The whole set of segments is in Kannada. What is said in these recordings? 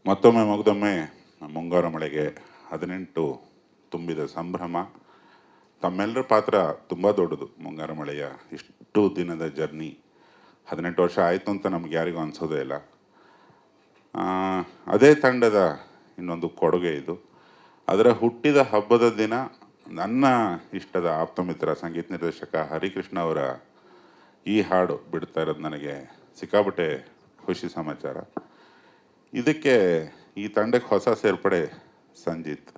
ಮತ್ತೊಮ್ಮೆ ಮಗದೊಮ್ಮೆ ಮುಂಗಾರು ಮಳೆಗೆ 18 ತುಂಬಿದ ಸಂಭ್ರಮ. ತಮ್ಮೆಲ್ಲರ ಪಾತ್ರ ತುಂಬ ದೊಡ್ಡದು. ಮುಂಗಾರು ಮಳೆಯ ಇಷ್ಟು ದಿನದ ಜರ್ನಿ 18 ವರ್ಷ ಆಯಿತು ಅಂತ ನಮ್ಗೆ ಯಾರಿಗೂ ಅನಿಸೋದೇ ಇಲ್ಲ. ಅದೇ ತಂಡದ ಇನ್ನೊಂದು ಕೊಡುಗೆ ಇದು. ಅದರ ಹುಟ್ಟಿದ ಹಬ್ಬದ ದಿನ ನನ್ನ ಇಷ್ಟದ ಆಪ್ತಮಿತ್ರ ಸಂಗೀತ ನಿರ್ದೇಶಕ ಹರಿಕೃಷ್ಣ ಅವರ ಈ ಹಾಡು ಬಿಡ್ತಾ ಇರೋದು ನನಗೆ ಸಿಕ್ಕಾಪಟ್ಟೆ ಖುಷಿ ಸಮಾಚಾರ. ಇದಕ್ಕೆ ಈ ತಂಡಕ್ಕೆ ಹೊಸ ಸೇರ್ಪಡೆ ಸಂಜಿತ್.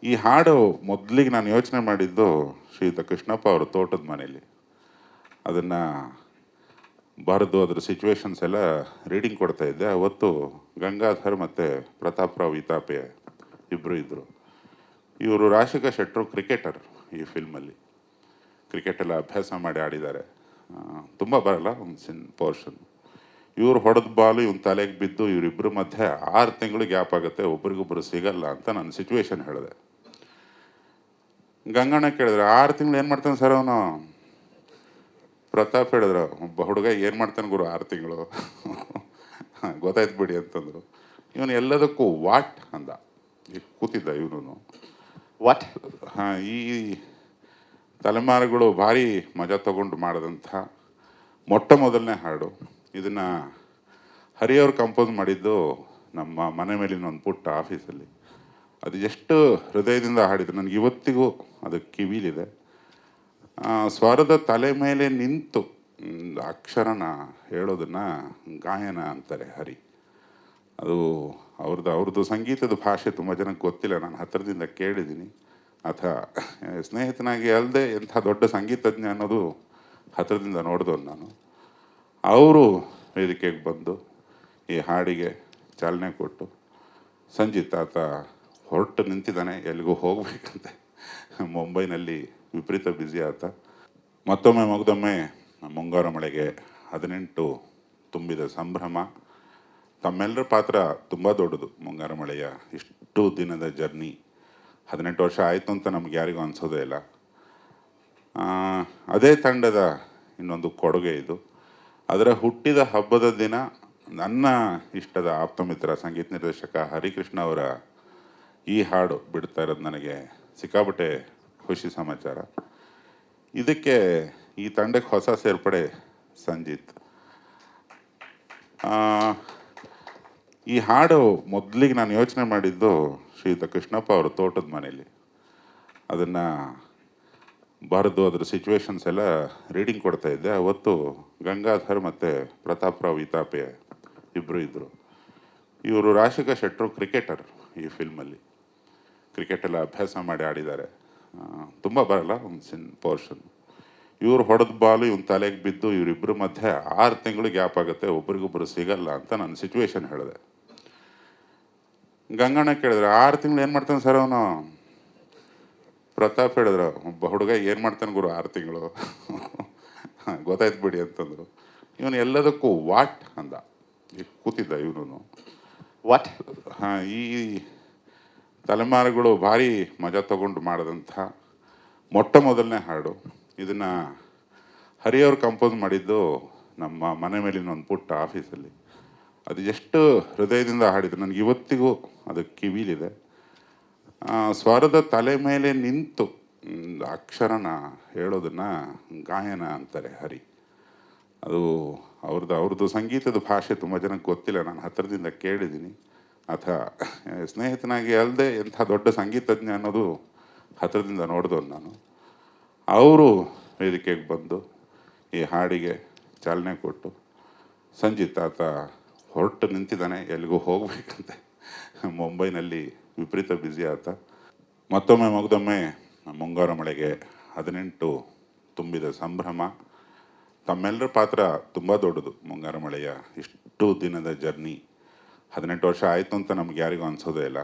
ಈ ಹಾಡು ಮೊದಲಿಗೆ ನಾನು ಯೋಚನೆ ಮಾಡಿದ್ದು ಶ್ರೀಯುತ ಕೃಷ್ಣಪ್ಪ ಅವರು ತೋಟದ ಮನೆಯಲ್ಲಿ. ಅದನ್ನು ಬರೆದು ಅದ್ರ ಸಿಚುವೇಶನ್ಸ್ ಎಲ್ಲ ರೀಡಿಂಗ್ ಕೊಡ್ತಾ ಇದ್ದೆ. ಅವತ್ತು ಗಂಗಾಧರ್ ಮತ್ತು ಪ್ರತಾಪ್ ರಾವ್ ಇತಾಪೆ ಇಬ್ಬರು ಇದ್ದರು. ಇವರು ರಾಜಶೇಖರ್ ಶೆಟ್ಟರು ಕ್ರಿಕೆಟರ್. ಈ ಫಿಲ್ಮಲ್ಲಿ ಕ್ರಿಕೆಟೆಲ್ಲ ಅಭ್ಯಾಸ ಮಾಡಿ ಆಡಿದ್ದಾರೆ. ತುಂಬ ಬರಲ್ಲ ಒಂದು ಪೋರ್ಷನ್. ಇವ್ರು ಹೊಡೆದ ಬಾಲು ಇವನ್ ತಲೆಗೆ ಬಿದ್ದು ಇವರಿಬ್ಬರ ಮಧ್ಯೆ 6 ತಿಂಗಳು ಗ್ಯಾಪ್ ಆಗುತ್ತೆ, ಒಬ್ರಿಗೊಬ್ರು ಸಿಗಲ್ಲ ಅಂತ ನಾನು ಸಿಚುವೇಶನ್ ಹೇಳಿದೆ. ಗಂಗಣ್ಣ ಕೇಳಿದ್ರೆ 6 ತಿಂಗಳು ಏನು ಮಾಡ್ತಾನೆ ಸರ್ ಅವನು? ಪ್ರತಾಪ್ ಹೇಳಿದ್ರು, ಒಬ್ಬ ಹುಡುಗ ಏನು ಮಾಡ್ತಾನೆ ಗುರು 6 ತಿಂಗಳು ಗೊತ್ತಾಯ್ತು ಬಿಡಿ ಅಂತಂದರು. ಇವನು ಎಲ್ಲದಕ್ಕೂ ವಾಟ್ ಅಂದ. ಈಗ ಕೂತಿದ್ದ ಇವನು ವಾಟ್. ಈ ತಲೆಮಾರುಗಳು ಭಾರಿ ಮಜಾ ತಗೊಂಡು ಮಾಡಿದಂಥ ಮೊಟ್ಟ ಮೊದಲನೇ ಹಾಡು. ಇದನ್ನು ಹರಿಯವ್ರು ಕಂಪೋಸ್ ಮಾಡಿದ್ದು ನಮ್ಮ ಮನೆ ಮೇಲಿನ ಒಂದು ಪುಟ್ಟ ಆಫೀಸಲ್ಲಿ. ಅದು ಎಷ್ಟು ಹೃದಯದಿಂದ ಹಾಡಿದ್ರು ನನಗೆ ಇವತ್ತಿಗೂ ಅದು ಕಿವಿಲಿದೆ. ಸ್ವರದ ತಲೆ ಮೇಲೆ ನಿಂತು ಅಕ್ಷರನ ಹೇಳೋದನ್ನು ಗಾಯನ ಅಂತಾರೆ ಹರಿ. ಅದು ಅವ್ರದ್ದು ಸಂಗೀತದ ಭಾಷೆ ತುಂಬ ಜನಕ್ಕೆ ಗೊತ್ತಿಲ್ಲ. ನಾನು ಹತ್ತಿರದಿಂದ ಕೇಳಿದ್ದೀನಿ. ಅಥವಾ ಸ್ನೇಹಿತನಾಗಿ ಅಲ್ಲದೆ ಎಂಥ ದೊಡ್ಡ ಸಂಗೀತಜ್ಞ ಅನ್ನೋದು ಹತ್ತಿರದಿಂದ ನೋಡಿದವನು ನಾನು. ಅವರು ವೇದಿಕೆಗೆ ಬಂದು ಈ ಹಾಡಿಗೆ ಚಾಲನೆ ಕೊಟ್ಟು, ಸಂಜಿತ್ ಆತ ಹೊರಟು ನಿಂತಿದ್ದಾನೆ, ಎಲ್ಲಿಗೂ ಹೋಗ್ಬೇಕಂತೆ, ಮುಂಬೈನಲ್ಲಿ ವಿಪರೀತ ಬ್ಯುಸಿ ಆತ. ಮತ್ತೊಮ್ಮೆ ಮಗದೊಮ್ಮೆ ಮುಂಗಾರು ಮಳೆಗೆ 18 ತುಂಬಿದ ಸಂಭ್ರಮ. ತಮ್ಮೆಲ್ಲರ ಪಾತ್ರ ತುಂಬ ದೊಡ್ಡದು. ಮುಂಗಾರು ಮಳೆಯ ಇಷ್ಟು ದಿನದ ಜರ್ನಿ 18 ವರ್ಷ ಆಯಿತು ಅಂತ ನಮ್ಗೆ ಯಾರಿಗೂ ಅನಿಸೋದೇ ಇಲ್ಲ. ಅದೇ ತಂಡದ ಇನ್ನೊಂದು ಕೊಡುಗೆ ಇದು. ಅದರ ಹುಟ್ಟಿದ ಹಬ್ಬದ ದಿನ ನನ್ನ ಇಷ್ಟದ ಆಪ್ತಮಿತ್ರ ಸಂಗೀತ ನಿರ್ದೇಶಕ ಹರಿಕೃಷ್ಣ ಅವರ ಈ ಹಾಡು ಬಿಡ್ತಾ ಇರೋದು ನನಗೆ ಸಿಕ್ಕಾಪಟ್ಟೆ ಖುಷಿ ಸಮಾಚಾರ. ಇದಕ್ಕೆ ಈ ತಂಡಕ್ಕೆ ಹೊಸ ಸೇರ್ಪಡೆ ಸಂಜಿತ್. ಈ ಹಾಡು ಮೊದಲಿಗೆ ನಾನು ಯೋಚನೆ ಮಾಡಿದ್ದು ಶ್ರೀಯುತ ಕೃಷ್ಣಪ್ಪ ಅವರು ತೋಟದ ಮನೆಯಲ್ಲಿ. ಅದನ್ನು ಬರೆದು ಅದ್ರ ಸಿಚುವೇಶನ್ಸ್ ಎಲ್ಲ ರೀಡಿಂಗ್ ಕೊಡ್ತಾ ಇದ್ದೆ. ಅವತ್ತು ಗಂಗಾಧರ್ ಮತ್ತು ಪ್ರತಾಪ್ ರಾವ್ ಇತಾಪೆ ಇಬ್ಬರು ಇದ್ದರು. ಇವರು ರಾಜಶೇಖರ್ ಶೆಟ್ಟರು ಕ್ರಿಕೆಟರ್. ಈ ಫಿಲ್ಮಲ್ಲಿ ಕ್ರಿಕೆಟೆಲ್ಲ ಅಭ್ಯಾಸ ಮಾಡಿ ಆಡಿದ್ದಾರೆ. ತುಂಬ ಬರಲ್ಲ ಒಂದು ಪೋರ್ಷನ್. ಇವ್ರು ಹೊಡೆದ ಬಾಲು ಇವನ್ ತಲೆಗೆ ಬಿದ್ದು ಇವರಿಬ್ಬರ ಮಧ್ಯೆ 6 ತಿಂಗಳು ಗ್ಯಾಪ್ ಆಗುತ್ತೆ, ಒಬ್ರಿಗೊಬ್ರು ಸಿಗಲ್ಲ ಅಂತ ನಾನು ಸಿಚುವೇಶನ್ ಹೇಳಿದೆ. ಗಂಗಣ್ಣ ಕೇಳಿದ್ರೆ 6 ತಿಂಗಳು ಏನು ಮಾಡ್ತಾನೆ ಸರ್ ಅವನು? ಪ್ರತಾಪ್ ಹೇಳಿದ್ರು, ಒಬ್ಬ ಹುಡುಗ ಏನು ಮಾಡ್ತಾನೆ ಗುರು 6 ತಿಂಗಳು ಗೊತ್ತಾಯ್ತು ಬಿಡಿ ಅಂತಂದರು. ಇವನು ಎಲ್ಲದಕ್ಕೂ ವಾಟ್ ಅಂದ. ಈಗ ಕೂತಿದ್ದ ಇವನು ವಾಟ್. ಈ ತಲೆಮಾರುಗಳು ಭಾರಿ ಮಜಾ ತಗೊಂಡು ಮಾಡಿದಂಥ ಮೊಟ್ಟ ಮೊದಲನೇ ಹಾಡು. ಇದನ್ನು ಹರಿಯವ್ರು ಕಂಪೋಸ್ ಮಾಡಿದ್ದು ನಮ್ಮ ಮನೆ ಮೇಲಿನ ಒಂದು ಪುಟ್ಟ ಆಫೀಸಲ್ಲಿ. ಅದು ಎಷ್ಟು ಹೃದಯದಿಂದ ಹಾಡಿದ್ರು ನನಗೆ ಇವತ್ತಿಗೂ ಅದು ಕಿವಿಲಿದೆ. ಸ್ವರದ ತಲೆ ಮೇಲೆ ನಿಂತು ಅಕ್ಷರನ ಹೇಳೋದನ್ನು ಗಾಯನ ಅಂತಾರೆ ಹರಿ. ಅದು ಅವ್ರದ್ದು ಸಂಗೀತದ ಭಾಷೆ ತುಂಬ ಜನಕ್ಕೆ ಗೊತ್ತಿಲ್ಲ. ನಾನು ಹತ್ತಿರದಿಂದ ಕೇಳಿದ್ದೀನಿ. ಅಥವಾ ಸ್ನೇಹಿತನಾಗಿ ಅಲ್ಲದೆ ಎಂಥ ದೊಡ್ಡ ಸಂಗೀತಜ್ಞ ಅನ್ನೋದು ಹತ್ತಿರದಿಂದ ನೋಡಿದವನು ನಾನು. ಅವರು ವೇದಿಕೆಗೆ ಬಂದು ಈ ಹಾಡಿಗೆ ಚಾಲನೆ ಕೊಟ್ಟು, ಸಂಜಿತ್ ಆತ ಹೊರಟು ನಿಂತಿದ್ದಾನೆ, ಎಲ್ಲಿಗೂ ಹೋಗ್ಬೇಕಂತೆ, ಮುಂಬೈನಲ್ಲಿ ವಿಪರೀತ ಬ್ಯುಸಿ ಆತ. ಮತ್ತೊಮ್ಮೆ ಮಗದೊಮ್ಮೆ ಮುಂಗಾರು ಮಳೆಗೆ 18 ತುಂಬಿದ ಸಂಭ್ರಮ. ತಮ್ಮೆಲ್ಲರ ಪಾತ್ರ ತುಂಬ ದೊಡ್ಡದು. ಮುಂಗಾರು ಮಳೆಯ ಇಷ್ಟು ದಿನದ ಜರ್ನಿ 18 ವರ್ಷ ಆಯಿತು ಅಂತ ನಮ್ಗೆ ಯಾರಿಗೂ ಅನಿಸೋದೇ ಇಲ್ಲ.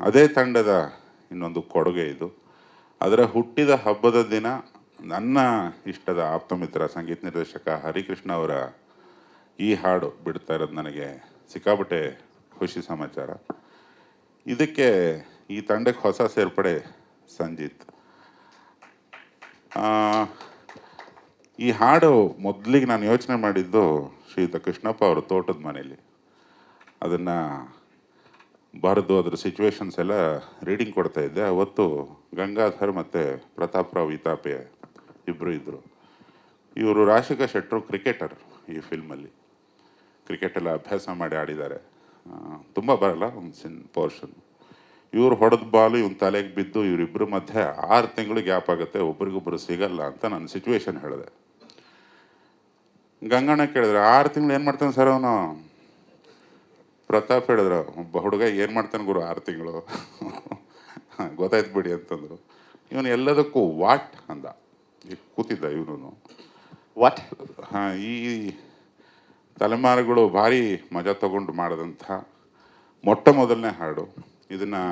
ಅದೇ ತಂಡದ ಇನ್ನೊಂದು ಕೊಡುಗೆ ಇದು. ಅದರ ಹುಟ್ಟಿದ ಹಬ್ಬದ ದಿನ ನನ್ನ ಇಷ್ಟದ ಆಪ್ತಮಿತ್ರ ಸಂಗೀತ ನಿರ್ದೇಶಕ ಹರಿಕೃಷ್ಣ ಅವರ ಈ ಹಾಡು ಬಿಡ್ತಾ ಇರೋದು ನನಗೆ ಸಿಕ್ಕಾಪಟ್ಟೆ ಖುಷಿ ಸಮಾಚಾರ. ಇದಕ್ಕೆ ಈ ತಂಡಕ್ಕೆ ಹೊಸ ಸೇರ್ಪಡೆ ಸಂಜಿತ್. ಈ ಹಾಡು ಮೊದಲಿಗೆ ನಾನು ಯೋಚನೆ ಮಾಡಿದ್ದು ಶ್ರೀಯುತ ಕೃಷ್ಣಪ್ಪ ಅವರು ತೋಟದ ಮನೆಯಲ್ಲಿ ಅದನ್ನು ಬರೆದು ಅದ್ರ ಸಿಚುವೇಶನ್ಸ್ ಎಲ್ಲ ರೀಡಿಂಗ್ ಕೊಡ್ತಾ ಇದ್ದೆ. ಅವತ್ತು ಗಂಗಾಧರ್ ಮತ್ತು ಪ್ರತಾಪ್ ರಾವ್ ಇತಾಪೆ ಇಬ್ಬರು ಇದ್ದರು. ಇವರು ರಾಶಿಕಾ ಶೆಟ್ಟರು ಕ್ರಿಕೆಟರ್. ಈ ಫಿಲ್ಮಲ್ಲಿ ಕ್ರಿಕೆಟೆಲ್ಲ ಅಭ್ಯಾಸ ಮಾಡಿ ಆಡಿದ್ದಾರೆ. ತುಂಬ ಬರಲ್ಲ ಒಂದು ಪೋರ್ಷನ್. ಇವ್ರು ಹೊಡೆದ ಬಾಲು ಇವನ್ ತಲೆಗೆ ಬಿದ್ದು ಇವರಿಬ್ಬರ ಮಧ್ಯೆ 6 ತಿಂಗಳು ಗ್ಯಾಪ್ ಆಗುತ್ತೆ, ಒಬ್ರಿಗೊಬ್ರು ಸಿಗಲ್ಲ ಅಂತ ನಾನು ಸಿಚುವೇಶನ್ ಹೇಳಿದೆ. ಗಂಗಣ್ಣ ಕೇಳಿದ್ರೆ 6 ತಿಂಗಳು ಏನು ಮಾಡ್ತಾನೆ ಸರ್ ಅವನು? ಪ್ರತಾಪ್ ಹೇಳಿದ್ರು, ಒಬ್ಬ ಹುಡುಗ ಏನು ಮಾಡ್ತಾನೆ ಗುರು 6 ತಿಂಗಳು ಗೊತ್ತಾಯ್ತು ಬಿಡಿ ಅಂತಂದರು. ಇವನು ಎಲ್ಲದಕ್ಕೂ ವಾಟ್ ಅಂದ. ಈಗ ಕೂತಿದ್ದ ಇವನು ವಾಟ್. ಈ ತಲೆಮಾರುಗಳು ಭಾರಿ ಮಜಾ ತಗೊಂಡು ಮಾಡಿದಂಥ ಮೊಟ್ಟ ಮೊದಲನೇ ಹಾಡು. ಇದನ್ನು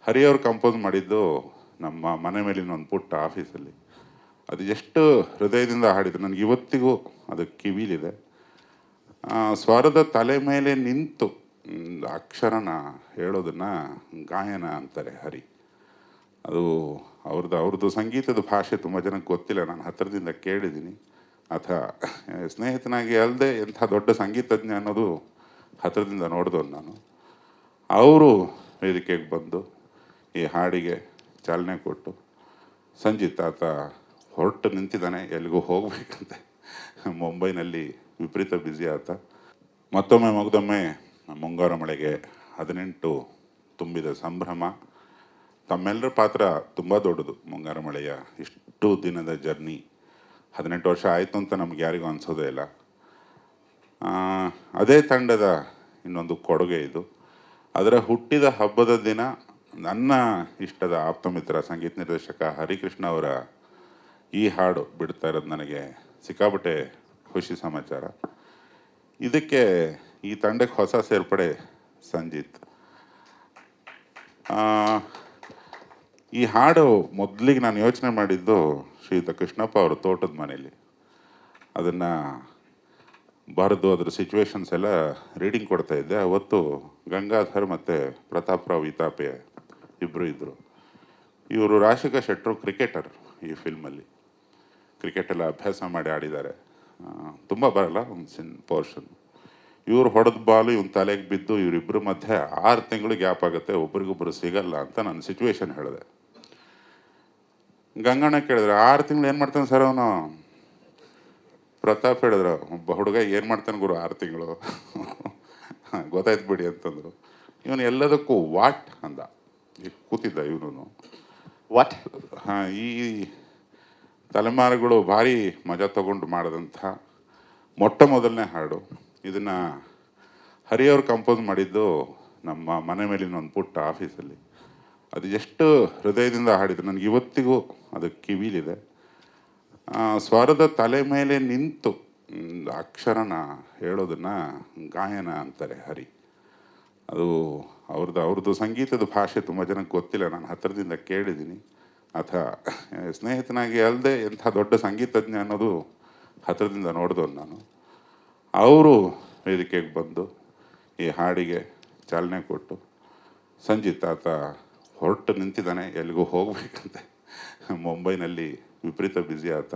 ಹರಿಯವ್ರು ಕಂಪೋಸ್ ಮಾಡಿದ್ದು ನಮ್ಮ ಮನೆ ಮೇಲಿನ ಒಂದು ಪುಟ್ಟ ಆಫೀಸಲ್ಲಿ. ಅದು ಎಷ್ಟು ಹೃದಯದಿಂದ ಹಾಡಿದ್ರು ನನಗೆ ಇವತ್ತಿಗೂ ಅದು ಕಿವಿಲಿದೆ. ಸ್ವರದ ತಲೆ ಮೇಲೆ ನಿಂತು ಅಕ್ಷರನ ಹೇಳೋದನ್ನು ಗಾಯನ ಅಂತಾರೆ ಹರಿ. ಅದು ಅವ್ರದ್ದು ಸಂಗೀತದ ಭಾಷೆ ತುಂಬ ಜನಕ್ಕೆ ಗೊತ್ತಿಲ್ಲ. ನಾನು ಹತ್ತಿರದಿಂದ ಕೇಳಿದ್ದೀನಿ. ಅಥವಾ ಸ್ನೇಹಿತನಾಗಿ ಅಲ್ಲದೆ ಎಂಥ ದೊಡ್ಡ ಸಂಗೀತಜ್ಞ ಅನ್ನೋದು ಹತ್ತಿರದಿಂದ ನೋಡಿದವನು ನಾನು. ಅವರು ವೇದಿಕೆಗೆ ಬಂದು ಈ ಹಾಡಿಗೆ ಚಾಲನೆ ಕೊಟ್ಟು, ಸಂಜಿತ್ ಆತ ಹೊರಟು ನಿಂತಿದ್ದಾನೆ, ಎಲ್ಲಿಗೂ ಹೋಗಬೇಕಂತೆ, ಮುಂಬೈನಲ್ಲಿ ವಿಪರೀತ ಬ್ಯುಸಿ ಆತ. ಮತ್ತೊಮ್ಮೆ ಮುಗ್ದೊಮ್ಮೆ ಮುಂಗಾರು ಮಳೆಗೆ 18 ತುಂಬಿದ ಸಂಭ್ರಮ. ತಮ್ಮೆಲ್ಲರ ಪಾತ್ರ ತುಂಬ ದೊಡ್ಡದು. ಮುಂಗಾರು ಮಳೆಯ ಇಷ್ಟು ದಿನದ ಜರ್ನಿ 18 ವರ್ಷ ಆಯಿತು ಅಂತ ನಮ್ಗೆ ಯಾರಿಗೂ ಅನಿಸೋದೇ ಇಲ್ಲ. ಅದೇ ತಂಡದ ಇನ್ನೊಂದು ಕೊಡುಗೆ ಇದು. ಅದರ ಹುಟ್ಟಿದ ಹಬ್ಬದ ದಿನ ನನ್ನ ಇಷ್ಟದ ಆಪ್ತಮಿತ್ರ ಸಂಗೀತ ನಿರ್ದೇಶಕ ಹರಿಕೃಷ್ಣ ಅವರ ಈ ಹಾಡು ಬಿಡ್ತಾ ಇರೋದು ನನಗೆ ಸಿಕ್ಕಾಪಟ್ಟೆ ಖುಷಿ ಸಮಾಚಾರ. ಇದಕ್ಕೆ ಈ ತಂಡಕ್ಕೆ ಹೊಸ ಸೇರ್ಪಡೆ ಸಂಜಿತ್. ಈ ಹಾಡು ಮೊದಲಿಗೆ ನಾನು ಯೋಚನೆ ಮಾಡಿದ್ದು ಶ್ರೀಯುತ ಕೃಷ್ಣಪ್ಪ ಅವರು ತೋಟದ ಮನೆಯಲ್ಲಿ ಅದನ್ನು ಬರೆದು ಅದ್ರ ಸಿಚುವೇಶನ್ಸ್ ಎಲ್ಲ ರೀಡಿಂಗ್ ಕೊಡ್ತಾ ಇದ್ದೆ. ಅವತ್ತು ಗಂಗಾಧರ್ ಮತ್ತು ಪ್ರತಾಪ್ ರಾವ್ ಇತಾಪೆ ಇಬ್ಬರು ಇದ್ದರು. ಇವರು ರಾಶಿಕಾ ಶೆಟ್ಟರು ಕ್ರಿಕೆಟರ್. ಈ ಫಿಲ್ಮಲ್ಲಿ ಕ್ರಿಕೆಟೆಲ್ಲ ಅಭ್ಯಾಸ ಮಾಡಿ ಆಡಿದ್ದಾರೆ. ತುಂಬ ಬರಲ್ಲ ಒಂದು ಪೋರ್ಷನ್. ಇವ್ರು ಹೊಡೆದ ಬಾಲು ಇವನ್ ತಲೆಗೆ ಬಿದ್ದು ಇವರಿಬ್ಬರ ಮಧ್ಯೆ 6 ತಿಂಗಳು ಗ್ಯಾಪ್ ಆಗುತ್ತೆ, ಒಬ್ರಿಗೊಬ್ರು ಸಿಗಲ್ಲ ಅಂತ ನಾನು ಸಿಚುವೇಶನ್ ಹೇಳಿದೆ. ಗಂಗಣ್ಣ ಕೇಳಿದ್ರೆ 6 ತಿಂಗಳು ಏನು ಮಾಡ್ತಾನೆ ಸರ್ ಅವನು? ಪ್ರತಾಪ್ ಹೇಳಿದ್ರು, ಒಬ್ಬ ಹುಡುಗ ಏನು ಮಾಡ್ತಾನೆ ಗುರು 6 ತಿಂಗಳು ಗೊತ್ತಾಯ್ತು ಬಿಡಿ ಅಂತಂದರು. ಇವನು ಎಲ್ಲದಕ್ಕೂ ವಾಟ್ ಅಂದ. ಈಗ ಕೂತಿದ್ದ ಇವನು ವಾಟ್. ಈ ತಲೆಮಾರುಗಳು ಭಾರಿ ಮಜಾ ತಗೊಂಡು ಮಾಡಿದಂಥ ಮೊಟ್ಟ ಮೊದಲನೇ ಹಾಡು. ಇದನ್ನು ಹರಿಯವ್ರು ಕಂಪೋಸ್ ಮಾಡಿದ್ದು ನಮ್ಮ ಮನೆ ಮೇಲಿನ ಒಂದು ಪುಟ್ಟ ಆಫೀಸಲ್ಲಿ. ಅದು ಎಷ್ಟು ಹೃದಯದಿಂದ ಹಾಡಿದ್ರು ನನಗೆ ಇವತ್ತಿಗೂ ಅದು ಕಿವಿಲಿದೆ. ಸ್ವರದ ತಲೆ ಮೇಲೆ ನಿಂತು ಅಕ್ಷರನ ಹೇಳೋದನ್ನು ಗಾಯನ ಅಂತಾರೆ ಹರಿ. ಅದು ಅವ್ರದ್ದು ಸಂಗೀತದ ಭಾಷೆ ತುಂಬ ಜನಕ್ಕೆ ಗೊತ್ತಿಲ್ಲ. ನಾನು ಹತ್ತಿರದಿಂದ ಕೇಳಿದ್ದೀನಿ. ಅಥವಾ ಸ್ನೇಹಿತನಾಗಿ ಅಲ್ಲದೆ ಎಂಥ ದೊಡ್ಡ ಸಂಗೀತಜ್ಞ ಅನ್ನೋದು ಹತ್ತಿರದಿಂದ ನೋಡಿದವನು ನಾನು. ಅವರು ವೇದಿಕೆಗೆ ಬಂದು ಈ ಹಾಡಿಗೆ ಚಾಲನೆ ಕೊಟ್ಟು, ಸಂಜಿತ್ ಆತ ಹೊರಟು ನಿಂತಿದ್ದಾನೆ, ಎಲ್ಲಿಗೂ ಹೋಗಬೇಕಂತೆ, ಮುಂಬೈನಲ್ಲಿ ವಿಪರೀತ ಬ್ಯುಸಿ ಆತ.